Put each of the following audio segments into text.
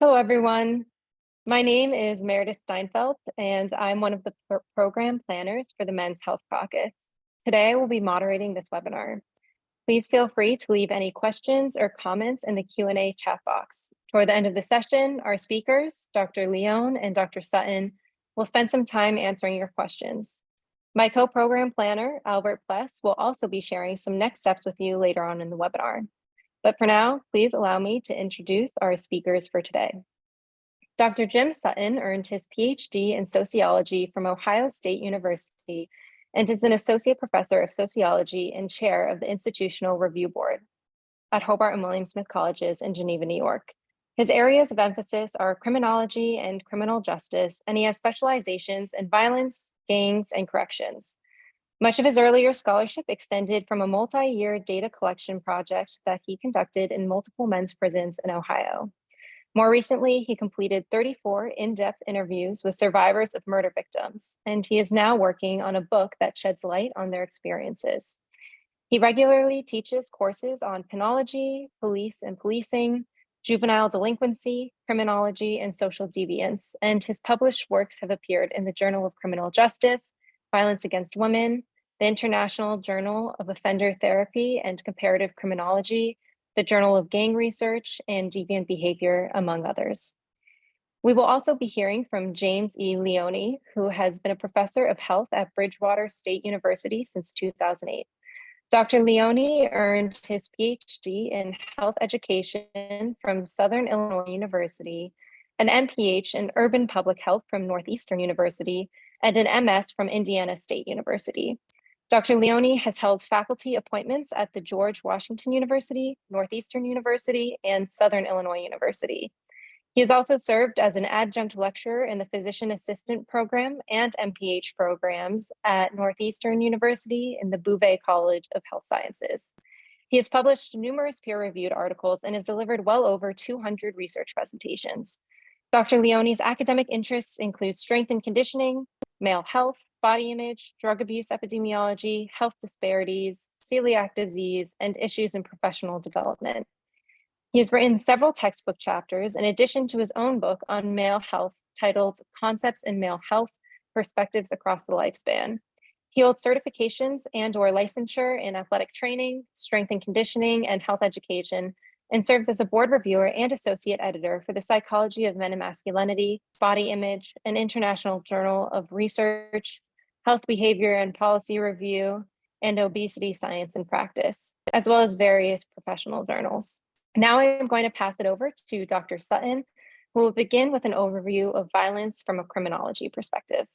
Hello, everyone. My name is Meredith Steinfeld, and I'm one of the program planners for the Men's Health Caucus. Today, I will be moderating this webinar. Please feel free to leave any questions or comments in the Q&A chat box. Toward the end of the session, our speakers, Dr. Leone and Dr. Sutton, will spend some time answering your questions. My co-program planner, Albert Pless, will also be sharing some next steps with you later on in the webinar. But for now, please allow me to introduce our speakers for today. Dr. Jim Sutton earned his PhD in sociology from Ohio State University and is an associate professor of sociology and chair of the Institutional Review Board at Hobart and William Smith Colleges in Geneva, New York. His areas of emphasis are criminology and criminal justice, and he has specializations in violence, gangs, and corrections. Much of his earlier scholarship extended from a multi-year data collection project that he conducted in multiple men's prisons in Ohio. More recently, he completed 34 in-depth interviews with survivors of murder victims, and he is now working on a book that sheds light on their experiences. He regularly teaches courses on penology, police and policing, juvenile delinquency, criminology, and social deviance, and his published works have appeared in the Journal of Criminal Justice, Violence Against Women, the International Journal of Offender Therapy and Comparative Criminology, the Journal of Gang Research, and Deviant Behavior, among others. We will also be hearing from James E. Leone, who has been a professor of health at Bridgewater State University since 2008. Dr. Leone earned his PhD in health education from Southern Illinois University, an MPH in urban public health from Northeastern University, and an MS from Indiana State University. Dr. Leone has held faculty appointments at the George Washington University, Northeastern University, and Southern Illinois University. He has also served as an adjunct lecturer in the Physician Assistant Program and MPH programs at Northeastern University in the Bouvet College of Health Sciences. He has published numerous peer-reviewed articles and has delivered well over 200 research presentations. Dr. Leone's academic interests include strength and conditioning, male health, body image, drug abuse epidemiology, health disparities, celiac disease, and issues in professional development. He has written several textbook chapters in addition to his own book on male health titled Concepts in Male Health, Perspectives Across the Lifespan. He holds certifications and/or licensure in athletic training, strength and conditioning, and health education, and serves as a board reviewer and associate editor for the Psychology of Men and Masculinity, Body Image, an International Journal of Research, Health Behavior and Policy Review, and Obesity Science and Practice, as well as various professional journals. Now I'm going to pass it over to Dr. Sutton, who will begin with an overview of violence from a criminology perspective.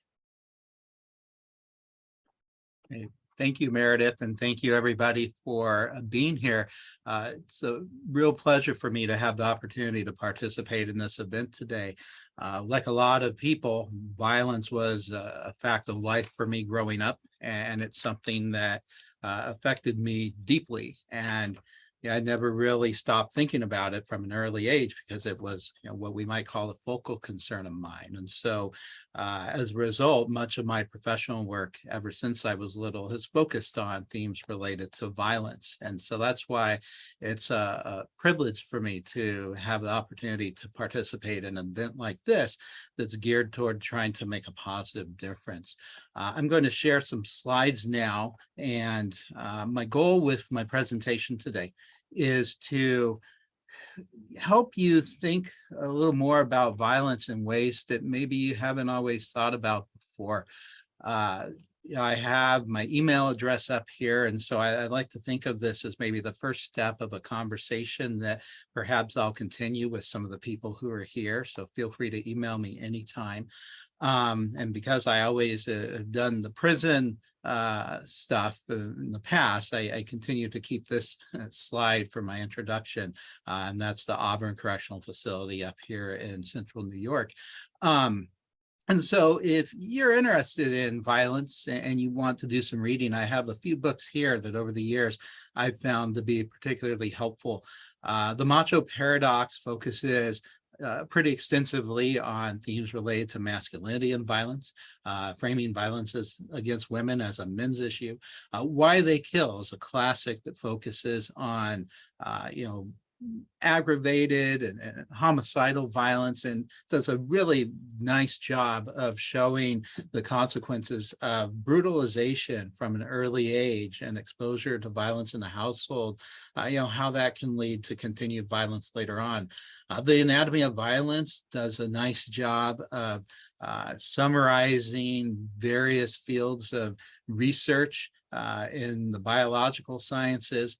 Thank you, Meredith, and thank you, everybody, for being here. It's a real pleasure for me to have the opportunity to participate in this event today. Like a lot of people, violence was a fact of life for me growing up, and it's something that affected me deeply. And I never really stopped thinking about it from an early age because it was, what we might call a focal concern of mine. And so as a result, much of my professional work ever since I was little has focused on themes related to violence. And so that's why it's a privilege for me to have the opportunity to participate in an event like this that's geared toward trying to make a positive difference. I'm going to share some slides now, and my goal with my presentation today is to help you think a little more about violence in ways that maybe you haven't always thought about before. I have my email address up here, and so I like to think of this as maybe the first step of a conversation that perhaps I'll continue with some of the people who are here, so feel free to email me anytime. And because I always have done the prison stuff in the past, I continue to keep this slide for my introduction, and that's the Auburn Correctional Facility up here in central New York. And so if you're interested in violence and you want to do some reading, I have a few books here that over the years I've found to be particularly helpful. The Macho Paradox focuses pretty extensively on themes related to masculinity and violence, framing violence against women as a men's issue. Why They Kill is a classic that focuses on, aggravated and homicidal violence, and does a really nice job of showing the consequences of brutalization from an early age and exposure to violence in the household, how that can lead to continued violence later on. The Anatomy of Violence does a nice job of summarizing various fields of research in the biological sciences,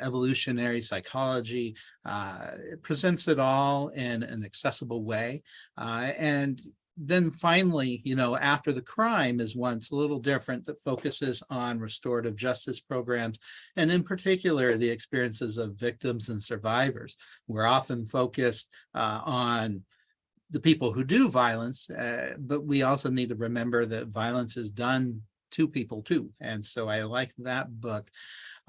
evolutionary psychology. It presents it all in an accessible way. And then finally, after the crime is one that's a little different, that focuses on restorative justice programs, and in particular, the experiences of victims and survivors. We're often focused on the people who do violence, but we also need to remember that violence is done to people too. And so I like that book.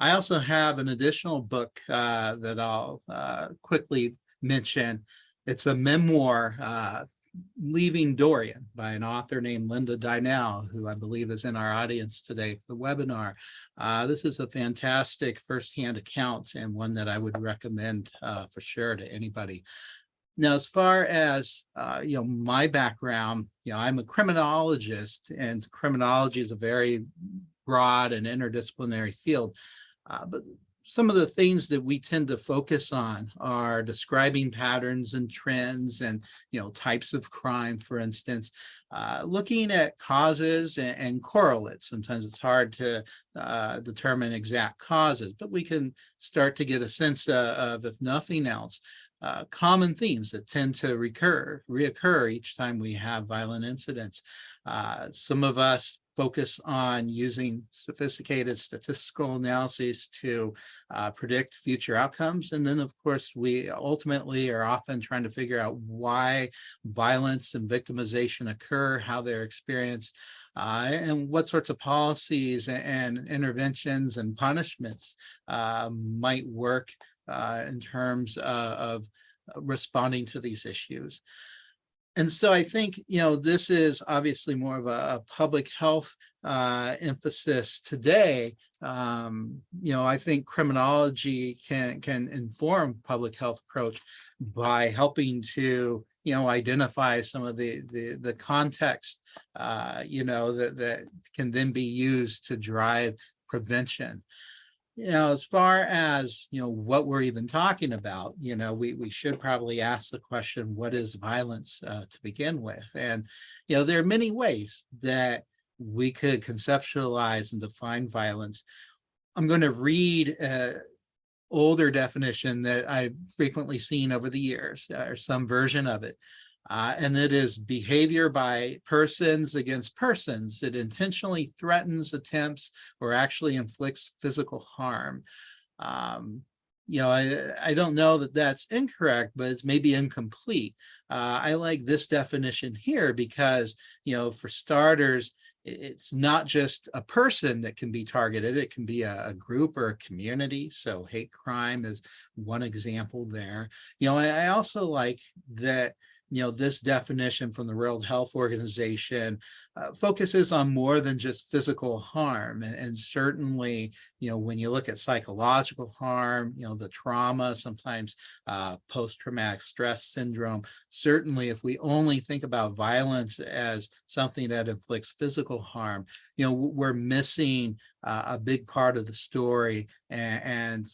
I also have an additional book that I'll quickly mention. It's a memoir, Leaving Dorian, by an author named Linda Dynell, who I believe is in our audience today for the webinar. This is a fantastic firsthand account, and one that I would recommend for sure to anybody. Now, as far as my background, I'm a criminologist, and criminology is a very broad and interdisciplinary field. But some of the things that we tend to focus on are describing patterns and trends and types of crime, for instance, looking at causes and correlates. Sometimes it's hard to determine exact causes, but we can start to get a sense of, if nothing else, common themes that tend to reoccur each time we have violent incidents. Some of us focus on using sophisticated statistical analyses to predict future outcomes. And then, of course, we ultimately are often trying to figure out why violence and victimization occur, how they're experienced, and what sorts of policies and interventions and punishments might work in terms of responding to these issues. And so I think, this is obviously more of a public health emphasis today. I think criminology can inform public health approach by helping to, identify some of the context, that can then be used to drive prevention. As far as, what we're even talking about, we should probably ask the question, what is violence to begin with? And, there are many ways that we could conceptualize and define violence. I'm going to read an older definition that I've frequently seen over the years, or some version of it. And it is behavior by persons against persons that intentionally threatens, attempts, or actually inflicts physical harm. I don't know that that's incorrect, but it's maybe incomplete. I like this definition here because, for starters, it's not just a person that can be targeted. It can be a group or a community. So hate crime is one example there. I also like that this definition from the World Health Organization focuses on more than just physical harm. And certainly, when you look at psychological harm, the trauma, sometimes post-traumatic stress syndrome, certainly if we only think about violence as something that inflicts physical harm, we're missing a big part of the story and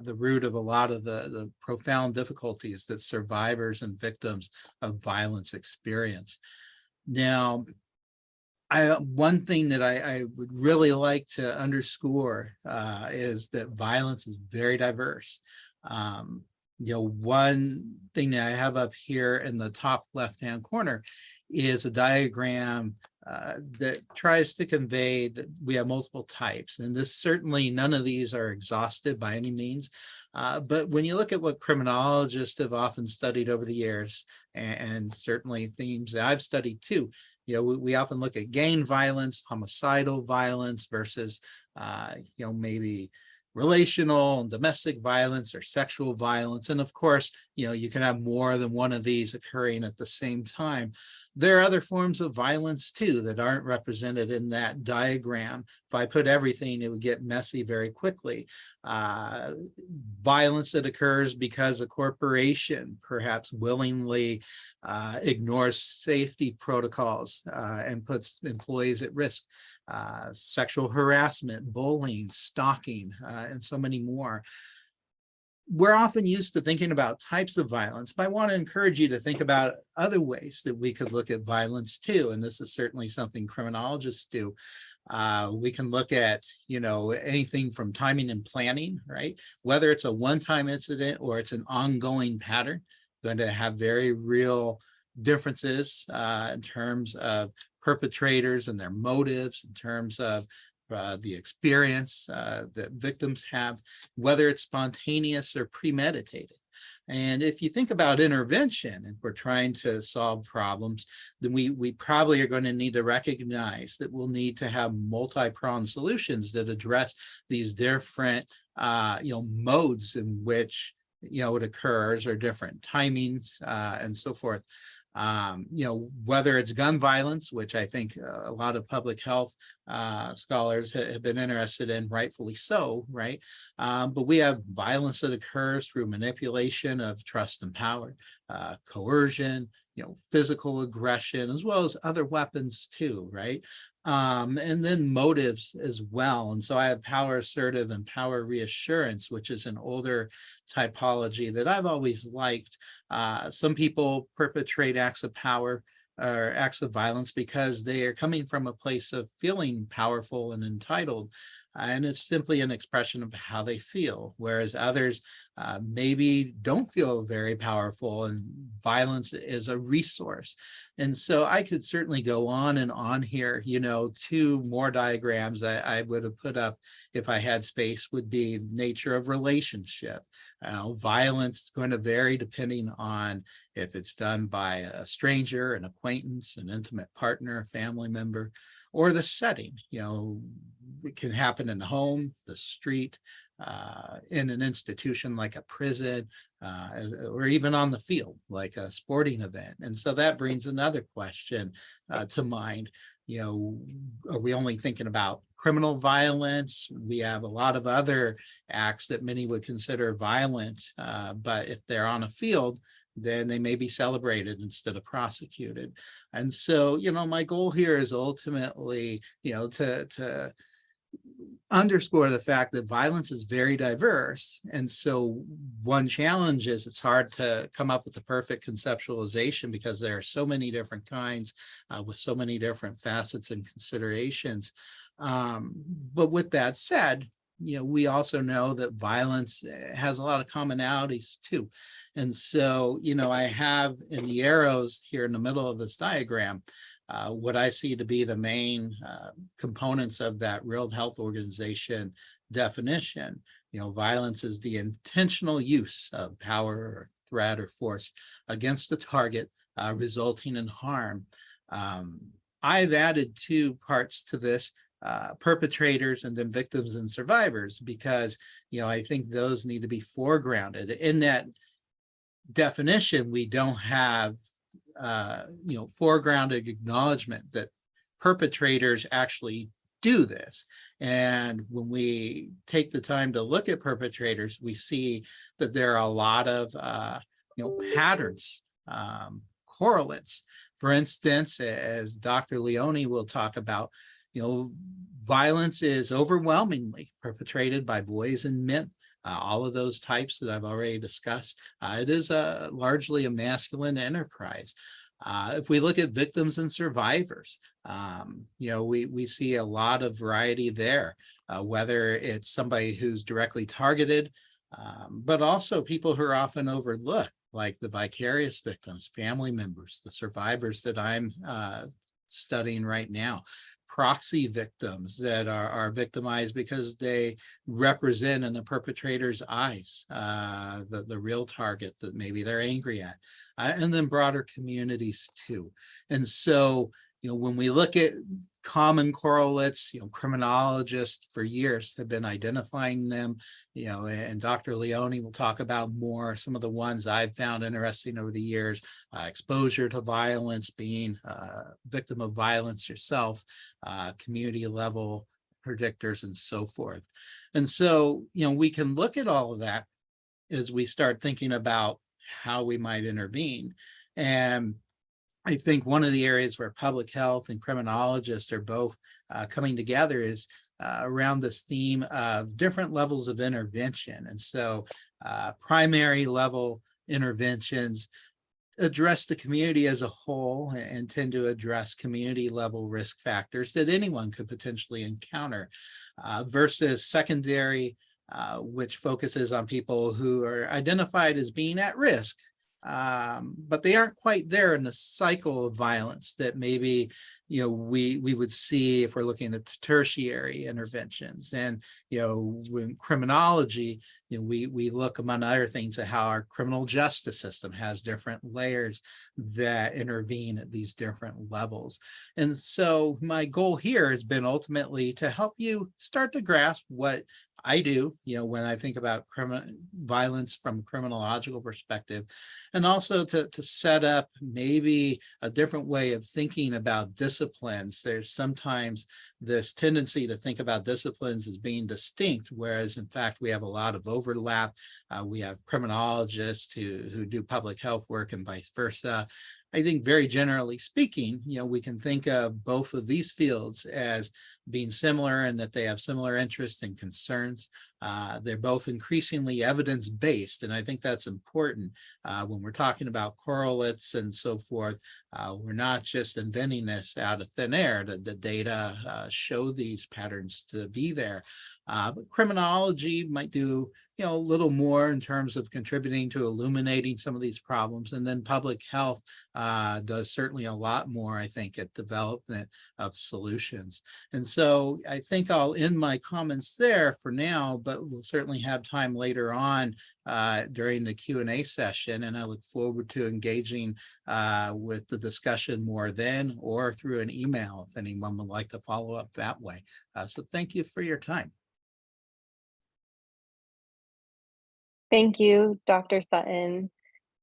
the root of a lot of the profound difficulties that survivors and victims of violence experience. Now, one thing that I would really like to underscore is that violence is very diverse. One thing that I have up here in the top left-hand corner is a diagram that tries to convey that we have multiple types. And this certainly, none of these are exhaustive by any means. But when you look at what criminologists have often studied over the years, and certainly themes that I've studied too, we often look at gang violence, homicidal violence versus, maybe relational and domestic violence or sexual violence. And of course, you can have more than one of these occurring at the same time. There are other forms of violence too that aren't represented in that diagram. If I put everything, it would get messy very quickly. Violence that occurs because a corporation perhaps willingly ignores safety protocols and puts employees at risk. Sexual harassment, bullying, stalking, and so many more. We're often used to thinking about types of violence, but I want to encourage you to think about other ways that we could look at violence too. And this is certainly something criminologists do. We can look at, anything from timing and planning, right? Whether it's a one-time incident or it's an ongoing pattern, going to have very real differences in terms of perpetrators and their motives, in terms of the experience that victims have, whether it's spontaneous or premeditated. And if you think about intervention, and we're trying to solve problems, then we probably are going to need to recognize that we'll need to have multi-pronged solutions that address these different modes in which it occurs, or different timings and so forth. Whether it's gun violence, which I think a lot of public health scholars have been interested in, rightfully so, right? But we have violence that occurs through manipulation of trust and power, coercion, physical aggression, as well as other weapons too, right? And then motives as well. And so I have power assertive and power reassurance, which is an older typology that I've always liked. Some people perpetrate acts of power or acts of violence because they are coming from a place of feeling powerful and entitled. And it's simply an expression of how they feel, whereas others maybe don't feel very powerful, and violence is a resource. And so I could certainly go on and on here. 2 more diagrams I would have put up if I had space would be nature of relationship. Violence is going to vary depending on if it's done by a stranger, an acquaintance, an intimate partner, a family member, or the setting. It can happen in the home, the street, in an institution like a prison, or even on the field, like a sporting event. And so that brings another question to mind. Are we only thinking about criminal violence? We have a lot of other acts that many would consider violent, but if they're on a field, then they may be celebrated instead of prosecuted. And so, my goal here is ultimately, to underscore the fact that violence is very diverse. And so one challenge is it's hard to come up with the perfect conceptualization because there are so many different kinds with so many different facets and considerations. But with that said, we also know that violence has a lot of commonalities too. And so, I have in the arrows here in the middle of this diagram, what I see to be the main components of that World Health Organization definition. Violence is the intentional use of power or threat or force against the target, resulting in harm. I've added 2 parts to this, perpetrators and then victims and survivors, because, I think those need to be foregrounded. In that definition, we don't have foregrounded acknowledgement that perpetrators actually do this. And when we take the time to look at perpetrators, we see that there are a lot of patterns, correlates. For instance, as Dr. Leone will talk about, violence is overwhelmingly perpetrated by boys and men. All of those types that I've already discussed. It is largely a masculine enterprise. If we look at victims and survivors, we see a lot of variety there, whether it's somebody who's directly targeted, but also people who are often overlooked, like the vicarious victims, family members, the survivors that I'm studying right now. Proxy victims that are victimized because they represent in the perpetrator's eyes the real target that maybe they're angry at, and then broader communities too. And so, when we look at common correlates, criminologists for years have been identifying them, and Dr. Leone will talk about more some of the ones I've found interesting over the years. Exposure to violence, being a victim of violence yourself, community level predictors, and so forth. And so, we can look at all of that as we start thinking about how we might intervene. And I think one of the areas where public health and criminologists are both coming together is around this theme of different levels of intervention. And so primary level interventions address the community as a whole and tend to address community level risk factors that anyone could potentially encounter, versus secondary, which focuses on people who are identified as being at risk, but they aren't quite there in the cycle of violence that maybe we would see if we're looking at tertiary interventions. And when criminology, we look, among other things, at how our criminal justice system has different layers that intervene at these different levels. And so my goal here has been ultimately to help you start to grasp what I do, when I think about violence from a criminological perspective, and also to set up maybe a different way of thinking about disciplines. There's sometimes this tendency to think about disciplines as being distinct, whereas in fact we have a lot of overlap. We have criminologists who do public health work and vice versa. I think very generally speaking, we can think of both of these fields as being similar and that they have similar interests and concerns. They're both increasingly evidence-based, and I think that's important when we're talking about correlates and so forth. We're not just inventing this out of thin air. The data show these patterns to be there. But criminology might do a little more in terms of contributing to illuminating some of these problems, and then public health does certainly a lot more, I think, at development of solutions. And so I think I'll end my comments there for now, but we'll certainly have time later on during the Q&A session, and I look forward to engaging with the discussion more then or through an email if anyone would like to follow up that way. So thank you for your time. Thank you, Dr. Sutton.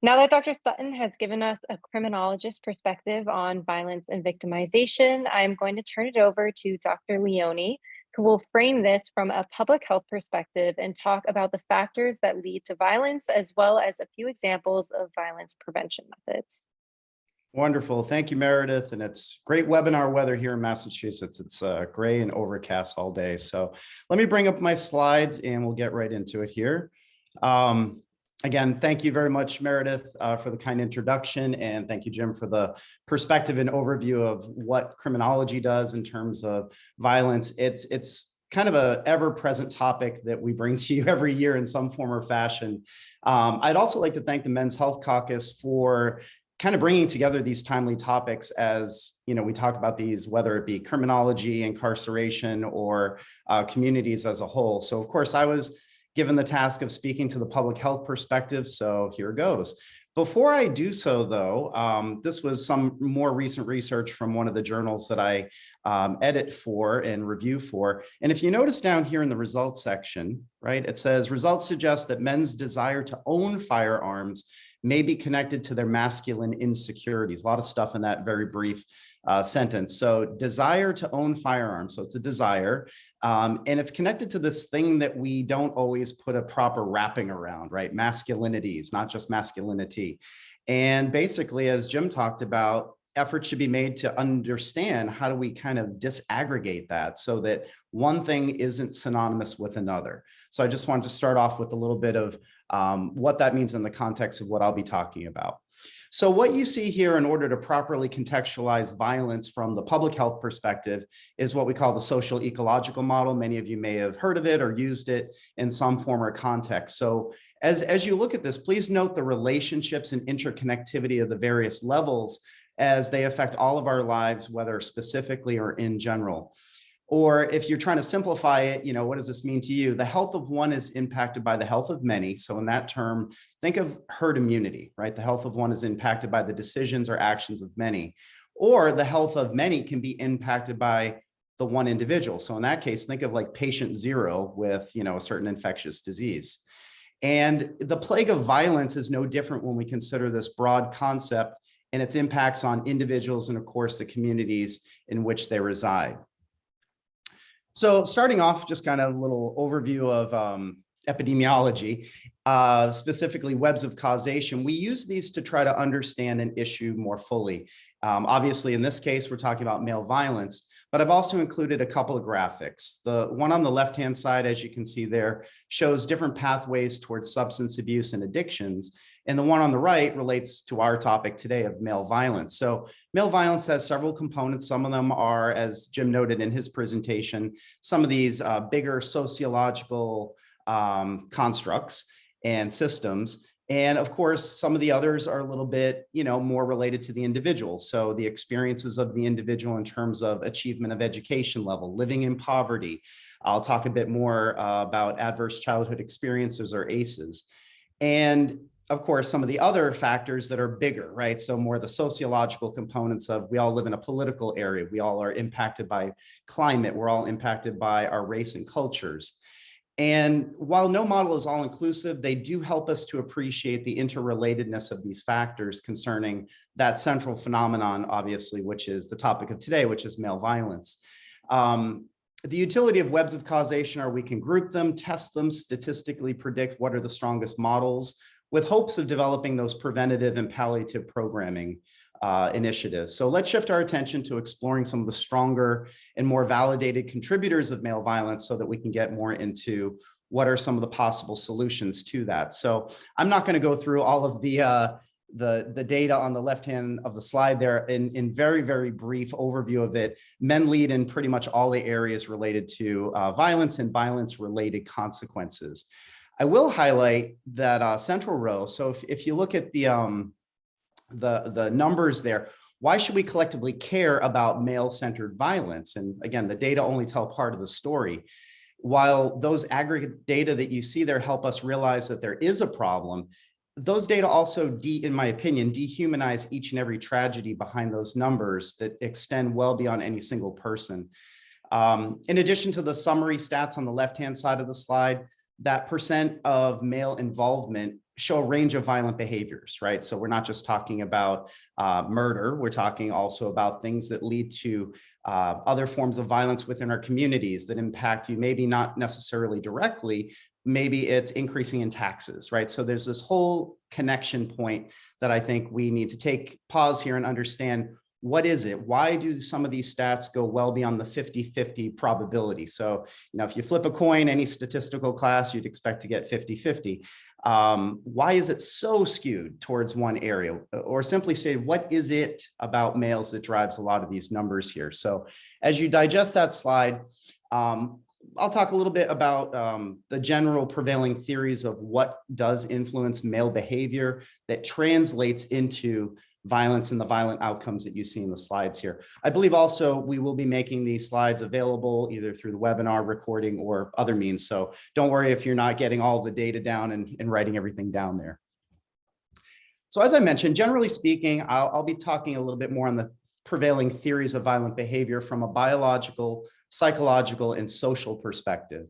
Now that Dr. Sutton has given us a criminologist perspective on violence and victimization, I'm going to turn it over to Dr. Leone, who will frame this from a public health perspective and talk about the factors that lead to violence, as well as a few examples of violence prevention methods. Wonderful. Thank you, Meredith. And it's great webinar weather here in Massachusetts. It's gray and overcast all day. So let me bring up my slides and we'll get right into it here. Again, thank you very much, Meredith, for the kind introduction. And thank you, Jim, for the perspective and overview of what criminology does in terms of violence. It's kind of an ever-present topic that we bring to you every year in some form or fashion. I'd also like to thank the Men's Health Caucus for kind of bringing together these timely topics as, we talk about these, whether it be criminology, incarceration, or communities as a whole. So of course, I was given the task of speaking to the public health perspective, so here goes. Before I do so though, this was some more recent research from one of the journals that I edit for and review for. And if you notice down here in the results section, right, it says results suggest that men's desire to own firearms may be connected to their masculine insecurities. A lot of stuff in that very brief sentence. So desire to own firearms. So it's a desire. And it's connected to this thing that we don't always put a proper wrapping around, right? Masculinities, not just masculinity. And basically, as Jim talked about, efforts should be made to understand how do we kind of disaggregate that so that one thing isn't synonymous with another. So I just wanted to start off with a little bit of what that means in the context of what I'll be talking about. So what you see here in order to properly contextualize violence from the public health perspective is what we call the Socioecological model. Many of you may have heard of it or used it in some form or context. So as you look at this, please note the relationships and interconnectivity of the various levels as they affect all of our lives, whether specifically or in general. Or if you're trying to simplify it, what does this mean to you? The health of one is impacted by the health of many. So in that term, think of herd immunity, right? The health of one is impacted by the decisions or actions of many. or the health of many can be impacted by the one individual. So in that case, think of like patient zero with, a certain infectious disease. And the plague of violence is no different when we consider this broad concept and its impacts on individuals and, of course, the communities in which they reside. So starting off, just kind of a little overview of epidemiology, specifically webs of causation. We use these to try to understand an issue more fully. Obviously, in this case, we're talking about male violence, but I've also included a couple of graphics. The one on the left-hand side, as you can see there, shows different pathways towards substance abuse and addictions. And the one on the right relates to our topic today of male violence. So male violence has several components. Some of them are, as Jim noted in his presentation, some of these bigger sociological constructs and systems. And of course, some of the others are a little bit, more related to the individual. So the experiences of the individual in terms of achievement of education level, living in poverty. I'll talk a bit more about adverse childhood experiences, or ACEs. And of course, some of the other factors that are bigger, right? So more the sociological components of, we all live in a political area. We all are impacted by climate. We're all impacted by our race and cultures. And while no model is all inclusive, they do help us to appreciate the interrelatedness of these factors concerning that central phenomenon, obviously, which is the topic of today, which is male violence. The utility of webs of causation are we can group them, test them, statistically predict what are the strongest models, with hopes of developing those preventative and palliative programming initiatives. So let's shift our attention to exploring some of the stronger and more validated contributors of male violence so that we can get more into what are some of the possible solutions to that. So I'm not going to go through all of the data on the left hand of the slide there. In very, very brief overview of it, men lead in pretty much all the areas related to violence and violence related consequences. I will highlight that central row. So if you look at the numbers there, why should we collectively care about male-centered violence? And again, the data only tell part of the story. While those aggregate data that you see there help us realize that there is a problem, those data also, in my opinion, dehumanize each and every tragedy behind those numbers that extend well beyond any single person. In addition to the summary stats on the left-hand side of the slide, that percent of male involvement show a range of violent behaviors, right? So we're not just talking about murder, we're talking also about things that lead to other forms of violence within our communities that impact you, maybe not necessarily directly, maybe it's increasing in taxes, right? So there's this whole connection point that I think we need to take pause here and understand, what is it? Why do some of these stats go well beyond the 50-50 probability? So, if you flip a coin, any statistical class, you'd expect to get 50-50. Why is it so skewed towards one area? Or simply say, what is it about males that drives a lot of these numbers here? So as you digest that slide, I'll talk a little bit about the general prevailing theories of what does influence male behavior that translates into violence and the violent outcomes that you see in the slides here. I believe also we will be making these slides available either through the webinar recording or other means. So don't worry if you're not getting all the data down and writing everything down there. So as I mentioned, generally speaking, I'll be talking a little bit more on the prevailing theories of violent behavior from a biological, psychological, and social perspective.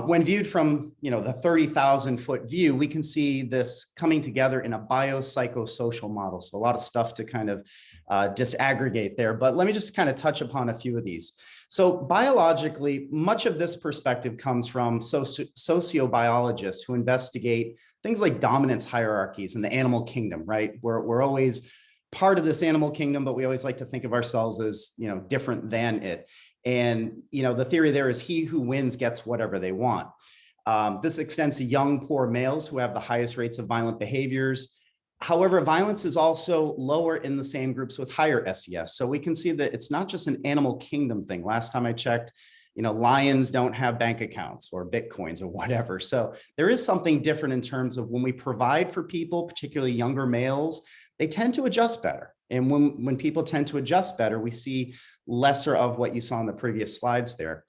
When viewed from the 30,000 foot view, we can see this coming together in a biopsychosocial model. So a lot of stuff to kind of disaggregate there, but let me just kind of touch upon a few of these. So biologically, much of this perspective comes from sociobiologists who investigate things like dominance hierarchies in the animal kingdom, right? We're always part of this animal kingdom, but we always like to think of ourselves as different than it. And, the theory there is he who wins gets whatever they want. This extends to young, poor males who have the highest rates of violent behaviors. However, violence is also lower in the same groups with higher SES. So we can see that it's not just an animal kingdom thing. Last time I checked, lions don't have bank accounts or Bitcoins or whatever. So there is something different in terms of when we provide for people, particularly younger males, they tend to adjust better. And when people tend to adjust better, we see lesser of what you saw in the previous slides there.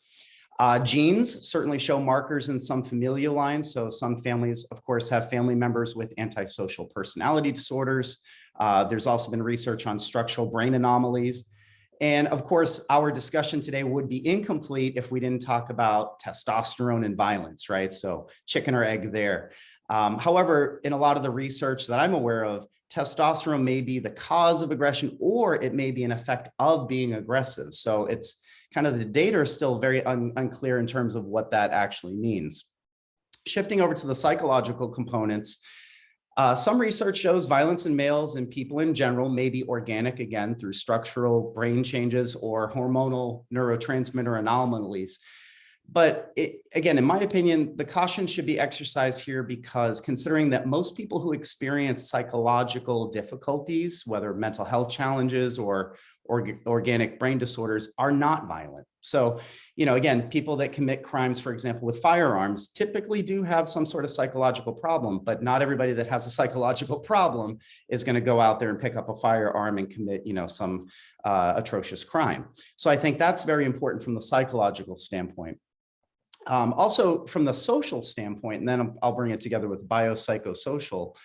Genes certainly show markers in some familial lines. So some families, of course, have family members with antisocial personality disorders. There's also been research on structural brain anomalies. And of course, our discussion today would be incomplete if we didn't talk about testosterone and violence, right? So chicken or egg there. However, in a lot of the research that I'm aware of, testosterone may be the cause of aggression, or it may be an effect of being aggressive. So it's kind of, the data are still very unclear in terms of what that actually means. Shifting over to the psychological components, some research shows violence in males and people in general may be organic, again, through structural brain changes or hormonal neurotransmitter anomalies. But again, in my opinion, the caution should be exercised here, because considering that most people who experience psychological difficulties, whether mental health challenges or organic brain disorders, are not violent. So, again, people that commit crimes, for example, with firearms, typically do have some sort of psychological problem, but not everybody that has a psychological problem is going to go out there and pick up a firearm and commit, some atrocious crime. So I think that's very important from the psychological standpoint. Also from the social standpoint, and then I'll bring it together with biopsychosocial.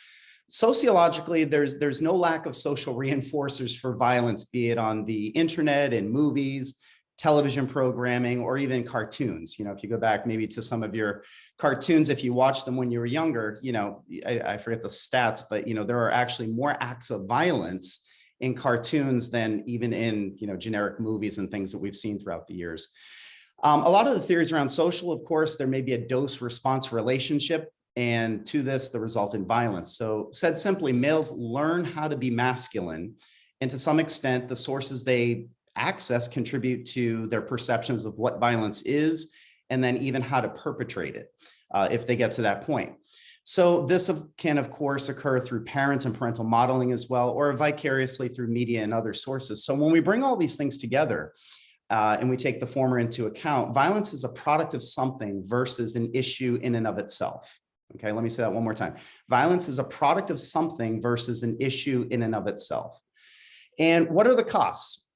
Sociologically, there's no lack of social reinforcers for violence, be it on the internet and movies, television programming, or even cartoons. If you go back maybe to some of your cartoons, if you watched them when you were younger, I forget the stats, but there are actually more acts of violence in cartoons than even in generic movies and things that we've seen throughout the years. A lot of the theories around social, of course, there may be a dose-response relationship, and to this, the result in violence. So said simply, males learn how to be masculine, and to some extent, the sources they access contribute to their perceptions of what violence is, and then even how to perpetrate it, if they get to that point. So this can, of course, occur through parents and parental modeling as well, or vicariously through media and other sources. So when we bring all these things together, and we take the former into account, violence is a product of something versus an issue in and of itself. Okay, let me say that one more time. Violence is a product of something versus an issue in and of itself. And what are the costs?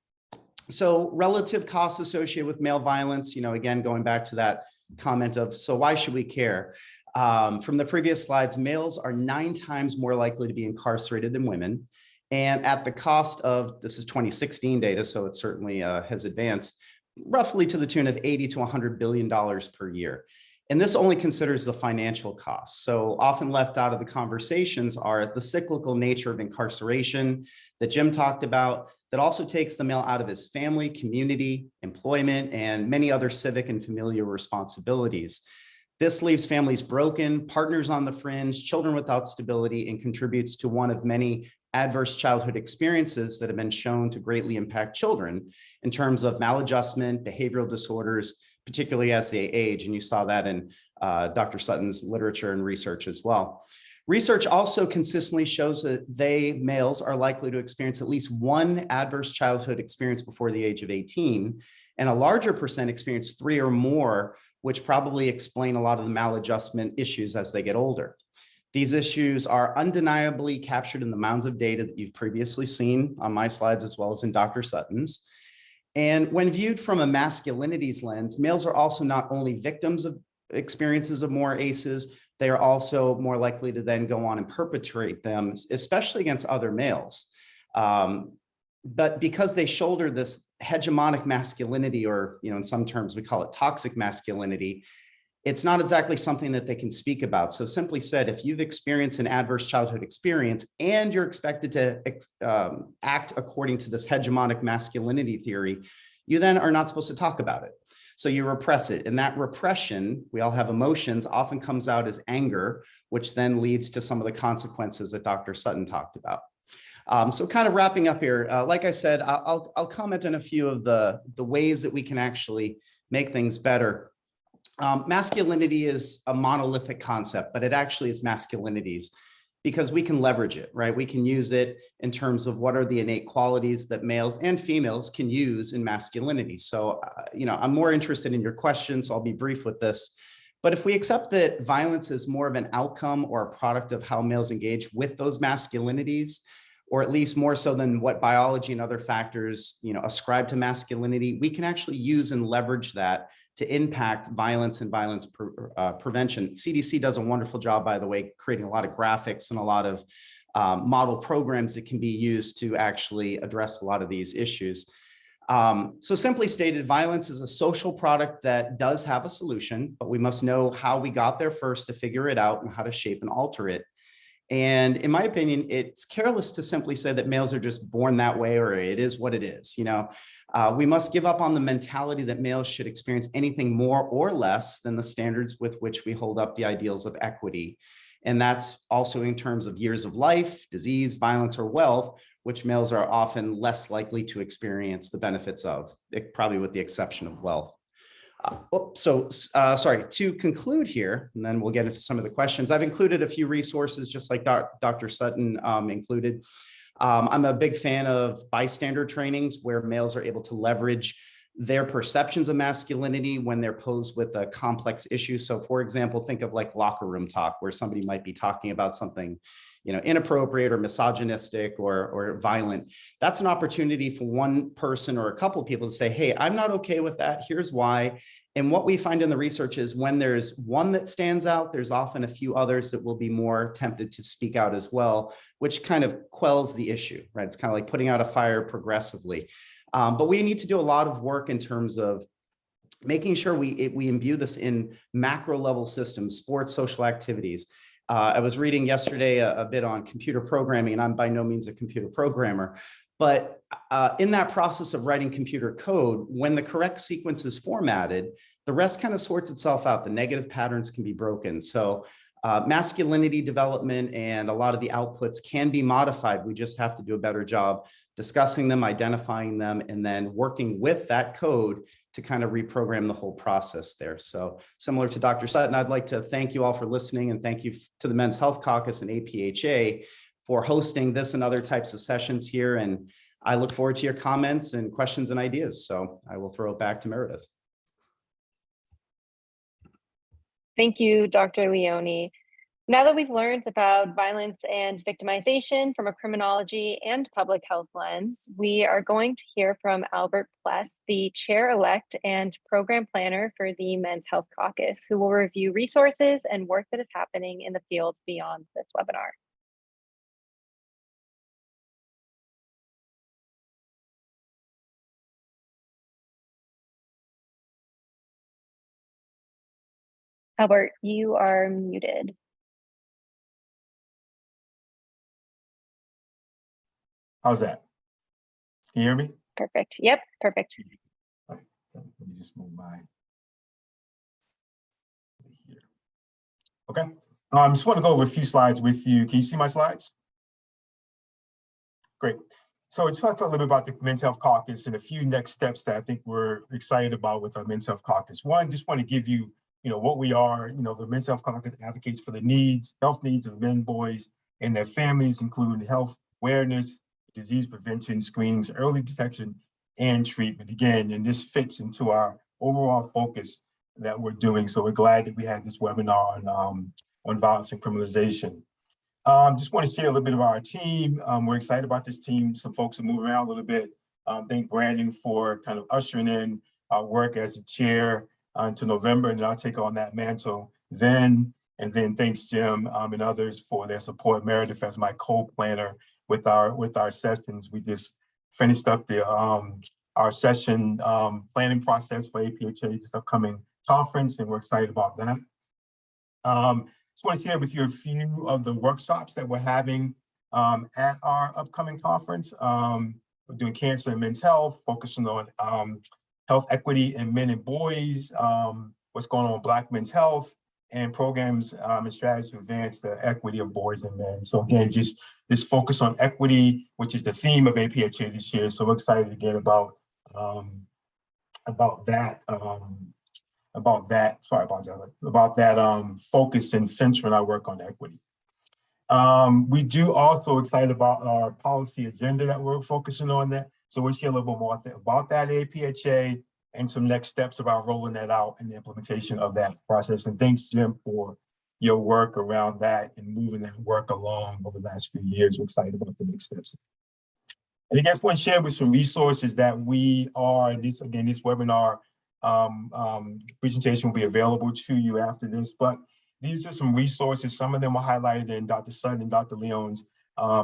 So relative costs associated with male violence, again, going back to that comment of, so why should we care? From the previous slides, males are 9 times more likely to be incarcerated than women. And at the cost of, this is 2016 data, so it certainly has advanced, roughly to the tune of $80 to $100 billion per year. And this only considers the financial costs. So often left out of the conversations are the cyclical nature of incarceration that Jim talked about, that also takes the male out of his family, community, employment, and many other civic and familial responsibilities. This leaves families broken, partners on the fringe, children without stability, and contributes to one of many adverse childhood experiences that have been shown to greatly impact children in terms of maladjustment, behavioral disorders, particularly as they age. And you saw that in Dr. Sutton's literature and research as well. Research also consistently shows that males, are likely to experience at least one adverse childhood experience before the age of 18, and a larger percent experience 3 or more, which probably explain a lot of the maladjustment issues as they get older. These issues are undeniably captured in the mounds of data that you've previously seen on my slides, as well as in Dr. Sutton's. And when viewed from a masculinities lens, males are also not only victims of experiences of more ACEs, they are also more likely to then go on and perpetrate them, especially against other males. But because they shoulder this hegemonic masculinity, or in some terms we call it toxic masculinity, it's not exactly something that they can speak about. So simply said, if you've experienced an adverse childhood experience and you're expected to act according to this hegemonic masculinity theory, you then are not supposed to talk about it. So you repress it. And that repression, we all have emotions, often comes out as anger, which then leads to some of the consequences that Dr. Sutton talked about. So kind of wrapping up here, like I said, I'll comment on a few of the ways that we can actually make things better. Masculinity is a monolithic concept, but it actually is masculinities, because we can leverage it, right? We can use it in terms of what are the innate qualities that males and females can use in masculinity. So, I'm more interested in your questions, so I'll be brief with this. But if we accept that violence is more of an outcome or a product of how males engage with those masculinities, or at least more so than what biology and other factors, ascribe to masculinity, we can actually use and leverage that to impact violence and violence prevention. CDC does a wonderful job, by the way, creating a lot of graphics and a lot of model programs that can be used to actually address a lot of these issues. So simply stated, violence is a social product that does have a solution, but we must know how we got there first to figure it out and how to shape and alter it. And in my opinion, it's careless to simply say that males are just born that way or it is what it is. We must give up on the mentality that males should experience anything more or less than the standards with which we hold up the ideals of equity. And that's also in terms of years of life, disease, violence, or wealth, which males are often less likely to experience the benefits of, probably with the exception of wealth. Sorry, to conclude here, and then we'll get into some of the questions. I've included a few resources, just like Dr. Sutton included. I'm a big fan of bystander trainings where males are able to leverage their perceptions of masculinity when they're posed with a complex issue. So for example, think of like locker room talk, where somebody might be talking about something inappropriate or misogynistic or violent. That's an opportunity for one person or a couple of people to say, hey, I'm not okay with that. Here's why. And what we find in the research is when there's one that stands out, there's often a few others that will be more tempted to speak out as well, which kind of quells the issue, right? It's kind of like putting out a fire progressively. But we need to do a lot of work in terms of making sure we imbue this in macro level systems, sports, social activities. I was reading yesterday a bit on computer programming, and I'm by no means a computer programmer, but in that process of writing computer code, when the correct sequence is formatted, the rest kind of sorts itself out. The negative patterns can be broken. So masculinity development and a lot of the outputs can be modified. We just have to do a better job discussing them, identifying them, and then working with that code to kind of reprogram the whole process there. So similar to Dr. Sutton, I'd like to thank you all for listening, and thank you to the Men's Health Caucus and APHA for hosting this and other types of sessions here. And I look forward to your comments and questions and ideas. So I will throw it back to Meredith. Thank you, Dr. Leone. Now that we've learned about violence and victimization from a criminology and public health lens, we are going to hear from Albert Pless, the chair-elect and program planner for the Men's Health Caucus, who will review resources and work that is happening in the field beyond this webinar. Albert, you are muted. How's that? Can you hear me? Perfect. Yep, perfect. All right, so let me just move my here. Okay. Just want to go over a few slides with you. Can you see my slides? Great. So I just want to talk a little bit about the Men's Health Caucus and a few next steps that I think we're excited about with our Men's Health Caucus. One, just want to give you, what we are. The Men's Health Caucus advocates for the health needs of men, boys, and their families, including health awareness, disease prevention, screenings, early detection, and treatment. Again, and this fits into our overall focus that we're doing. So we're glad that we had this webinar on violence and criminalization. Just want to share a little bit about our team. We're excited about this team. Some folks are moving around a little bit. Thank Brandon for kind of ushering in our work as a chair until November, and I'll take on that mantle then. And then thanks Jim and others for their support. Meredith as my co-planner with our sessions. We just finished up the our session planning process for APHA, this upcoming conference, and we're excited about that. Just want to share with you a few of the workshops that we're having at our upcoming conference. We're doing cancer and men's health, focusing on health equity in men and boys, what's going on with Black men's health, and programs and strategies to advance the equity of boys and men. So again, just this focus on equity, which is the theme of APHA this year. So we're excited again about that. About that focus and centering our work on equity. We do also excited about our policy agenda that we're focusing on that. So we'll share a little bit more about that APHA and some next steps around rolling that out and the implementation of that process. And thanks, Jim, for your work around that and moving that work along over the last few years. We're excited about the next steps. And I guess want to share with some resources that we are, this webinar presentation will be available to you after this, but these are some resources. Some of them were highlighted in Dr. Sutton and Dr. Leone's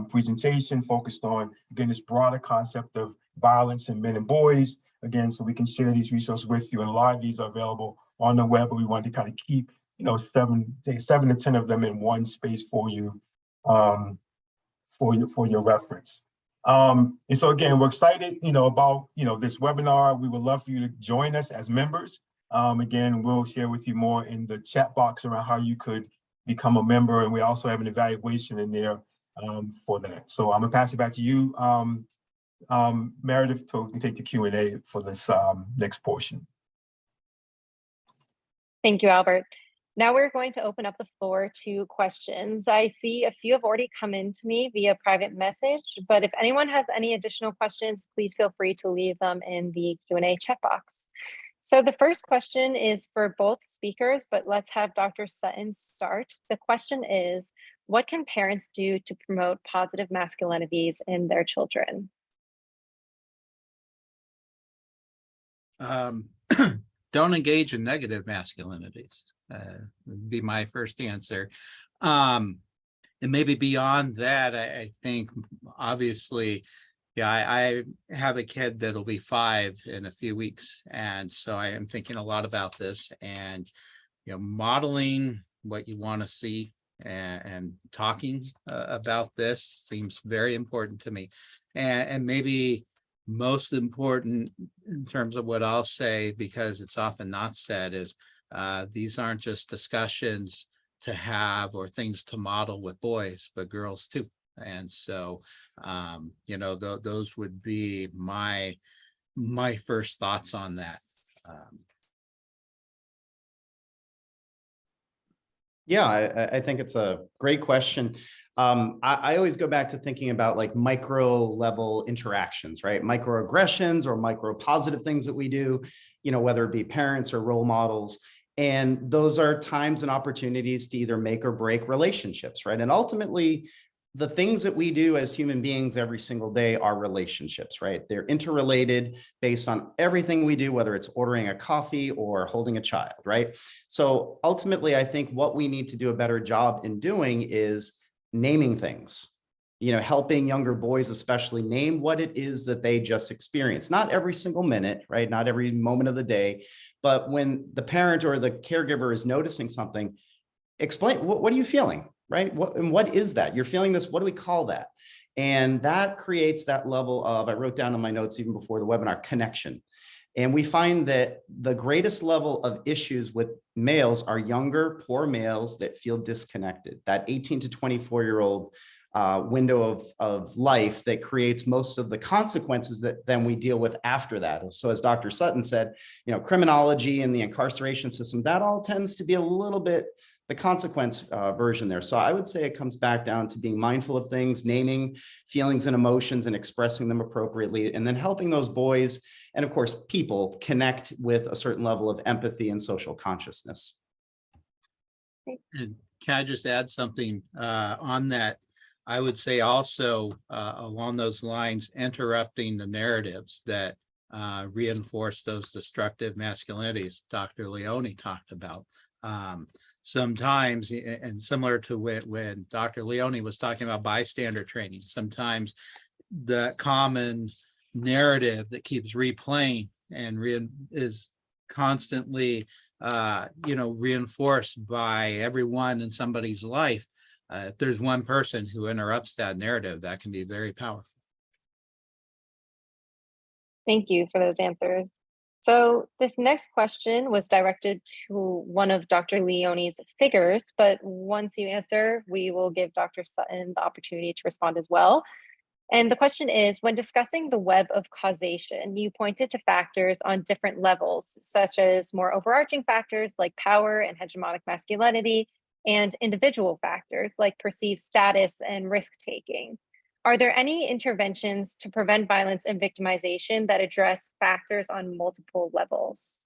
presentation focused on, again, this broader concept of violence in men and boys. Again, so we can share these resources with you, and a lot of these are available on the web, but we wanted to kind of keep, 7 to 10 of them in one space for you, for your reference. And so again, we're excited, about, this webinar. We would love for you to join us as members. Again, we'll share with you more in the chat box around how you could become a member. And we also have an evaluation in there for that. So I'm gonna pass it back to you, Meredith, to take the Q&A for this next portion. Thank you, Albert. Now we're going to open up the floor to questions. I see a few have already come in to me via private message, but if anyone has any additional questions, please feel free to leave them in the Q&A chat box. So the first question is for both speakers, but let's have Dr. Sutton start. The question is, what can parents do to promote positive masculinities in their children? Don't engage in negative masculinities, would be my first answer. And maybe beyond that, I think obviously, yeah, I have a kid that'll be 5 in a few weeks. And so I am thinking a lot about this, and, modeling what you want to see and talking about this seems very important to me. And maybe most important in terms of what I'll say, because it's often not said, is these aren't just discussions to have or things to model with boys, but girls too. And so, those would be my first thoughts on that. Yeah, I think it's a great question. I always go back to thinking about like micro level interactions, right? Microaggressions or micro positive things that we do, whether it be parents or role models. And those are times and opportunities to either make or break relationships, right? And ultimately, the things that we do as human beings every single day are relationships, right? They're interrelated based on everything we do, whether it's ordering a coffee or holding a child, right? So ultimately, I think what we need to do a better job in doing is naming things, helping younger boys especially name what it is that they just experienced. Not every single minute, right? Not every moment of the day, but when the parent or the caregiver is noticing something, explain, what are you feeling, right? What is that? You're feeling this, what do we call that? And that creates that level of, I wrote down in my notes even before the webinar, connection. And we find that the greatest level of issues with males are younger, poor males that feel disconnected. That 18 to 24-year-old window of life that creates most of the consequences that then we deal with after that. So as Dr. Sutton said, criminology and the incarceration system, that all tends to be a little bit the consequence version there. So I would say it comes back down to being mindful of things, naming feelings and emotions and expressing them appropriately, and then helping those boys and of course people connect with a certain level of empathy and social consciousness. And can I just add something on that? I would say also along those lines, interrupting the narratives that reinforce those destructive masculinities Dr. Leone talked about. Sometimes, and similar to when Dr. Leone was talking about bystander training, sometimes the common narrative that keeps replaying and is constantly, reinforced by everyone in somebody's life. If there's one person who interrupts that narrative, that can be very powerful. Thank you for those answers. So this next question was directed to one of Dr. Leone's figures, but once you answer, we will give Dr. Sutton the opportunity to respond as well. And the question is, when discussing the web of causation, you pointed to factors on different levels, such as more overarching factors like power and hegemonic masculinity, and individual factors like perceived status and risk-taking. Are there any interventions to prevent violence and victimization that address factors on multiple levels?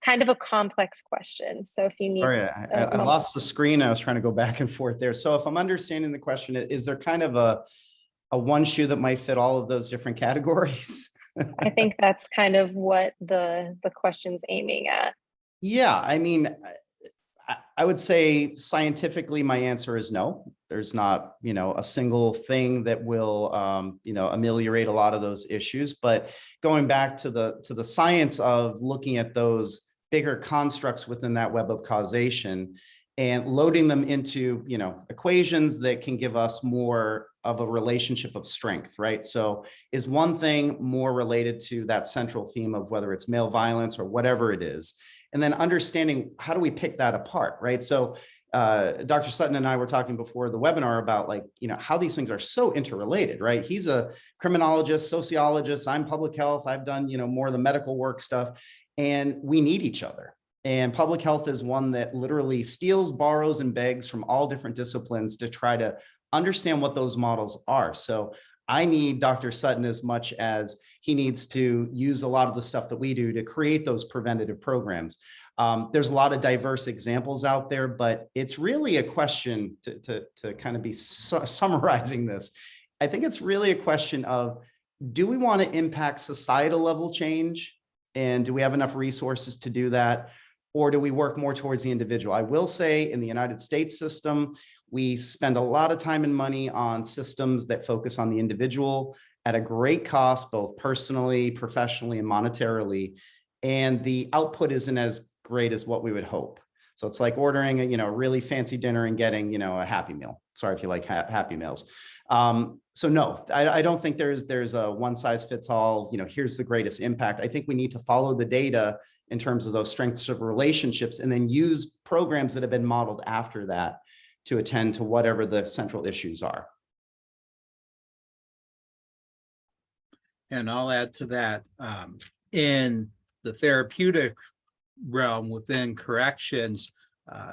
Kind of a complex question. So if you need— Sorry, I lost the screen. I was trying to go back and forth there. So if I'm understanding the question, is there kind of a one shoe that might fit all of those different categories? I think that's kind of what the question's aiming at. Yeah, I mean, I would say scientifically, my answer is no. There's not, a single thing that will, ameliorate a lot of those issues. But going back to the science of looking at those bigger constructs within that web of causation and loading them into, equations that can give us more of a relationship of strength, right? So is one thing more related to that central theme of whether it's male violence or whatever it is, and then understanding how do we pick that apart, right? So Dr. Sutton and I were talking before the webinar about how these things are so interrelated, right? He's a criminologist, sociologist, I'm public health, I've done, more of the medical work stuff, and we need each other. And public health is one that literally steals, borrows, and begs from all different disciplines to try to understand what those models are. So I need Dr. Sutton as much as he needs to use a lot of the stuff that we do to create those preventative programs. There's a lot of diverse examples out there, but it's really a question to kind of be summarizing this. I think it's really a question of, do we want to impact societal level change? And do we have enough resources to do that? Or do we work more towards the individual? I will say in the United States system, we spend a lot of time and money on systems that focus on the individual at a great cost, both personally, professionally, and monetarily. And the output isn't as great as what we would hope. So it's like ordering a really fancy dinner and getting a Happy Meal. Sorry if you like Happy Meals. So no, I don't think there's a one size fits all, here's the greatest impact. I think we need to follow the data in terms of those strengths of relationships and then use programs that have been modeled after that to attend to whatever the central issues are. And I'll add to that, in the therapeutic realm within corrections,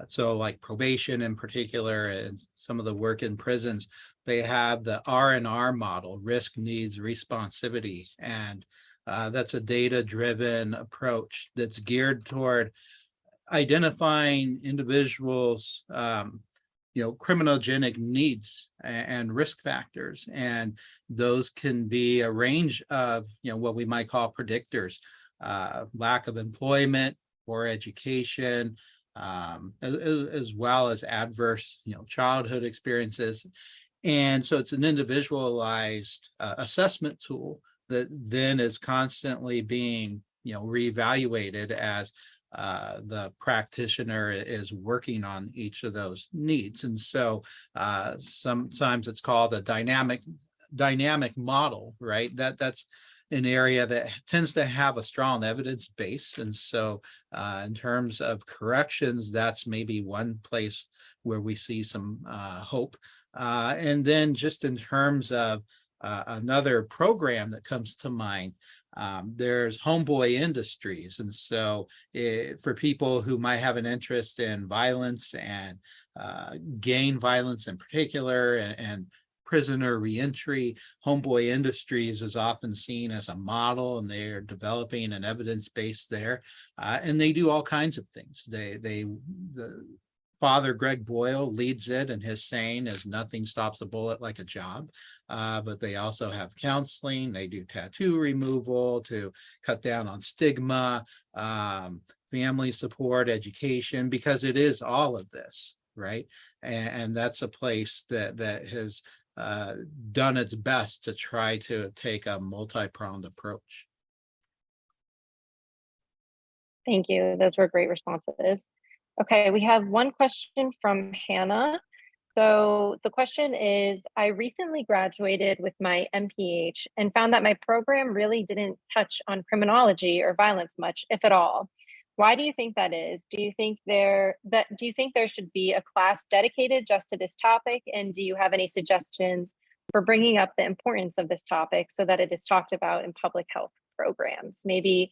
so like probation in particular, and some of the work in prisons, they have the Rnr model, risk, needs, responsivity. And that's a data-driven approach that's geared toward identifying individuals' criminogenic needs and risk factors. And those can be a range of, what we might call predictors, lack of employment or education, as well as adverse, childhood experiences. And so it's an individualized assessment tool that then is constantly being, reevaluated as the practitioner is working on each of those needs. And so sometimes it's called a dynamic model, right? That's an area that tends to have a strong evidence base. And so in terms of corrections, that's maybe one place where we see some hope. And then just in terms of another program that comes to mind, there's Homeboy Industries. And so for people who might have an interest in violence and gang violence in particular, and prisoner reentry, Homeboy Industries is often seen as a model, and they're developing an evidence base there. And they do all kinds of things. The Father Greg Boyle leads it, and his saying is nothing stops a bullet like a job. But they also have counseling. They do tattoo removal to cut down on stigma, family support, education, because it is all of this, right? And that's a place that has done its best to try to take a multi-pronged approach. Thank you. Those were great responses. Okay, we have one question from Hannah. So the question is, I recently graduated with my MPH and found that my program really didn't touch on criminology or violence much, if at all. Why do you think that is? Do you think there should be a class dedicated just to this topic? And do you have any suggestions for bringing up the importance of this topic so that it is talked about in public health programs? Maybe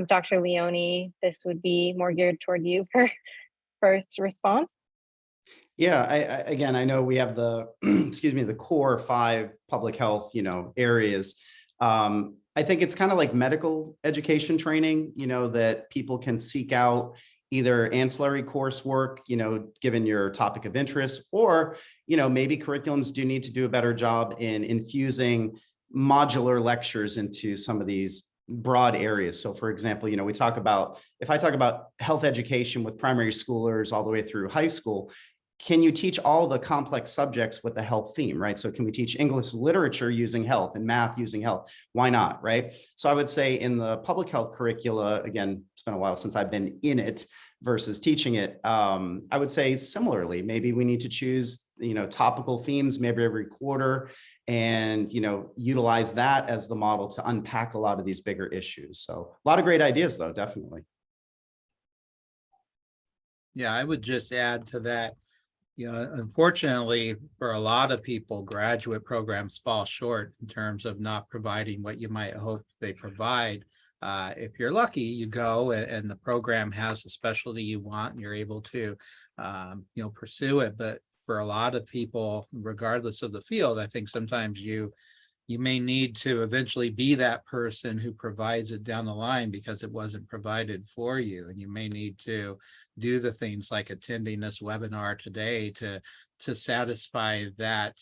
Dr. Leone, this would be more geared toward you for first response. Yeah, again, I know we have the, the core 5 public health, areas. I think it's kind of like medical education training, that people can seek out either ancillary coursework, given your topic of interest, or, maybe curriculums do need to do a better job in infusing modular lectures into some of these broad areas. So for example, we talk about, if I talk about health education with primary schoolers all the way through high school, can you teach all the complex subjects with the health theme, right? So can we teach English literature using health and math using health? Why not, right? So I would say in the public health curricula, again, it's been a while since I've been in it versus teaching it. I would say similarly, maybe we need to choose, topical themes maybe every quarter and, utilize that as the model to unpack a lot of these bigger issues. So a lot of great ideas though, definitely. Yeah, I would just add to that. Unfortunately, for a lot of people, graduate programs fall short in terms of not providing what you might hope they provide. If you're lucky, you go and the program has a specialty you want and you're able to, pursue it. But for a lot of people, regardless of the field, I think sometimes you may need to eventually be that person who provides it down the line because it wasn't provided for you. And you may need to do the things like attending this webinar today to satisfy that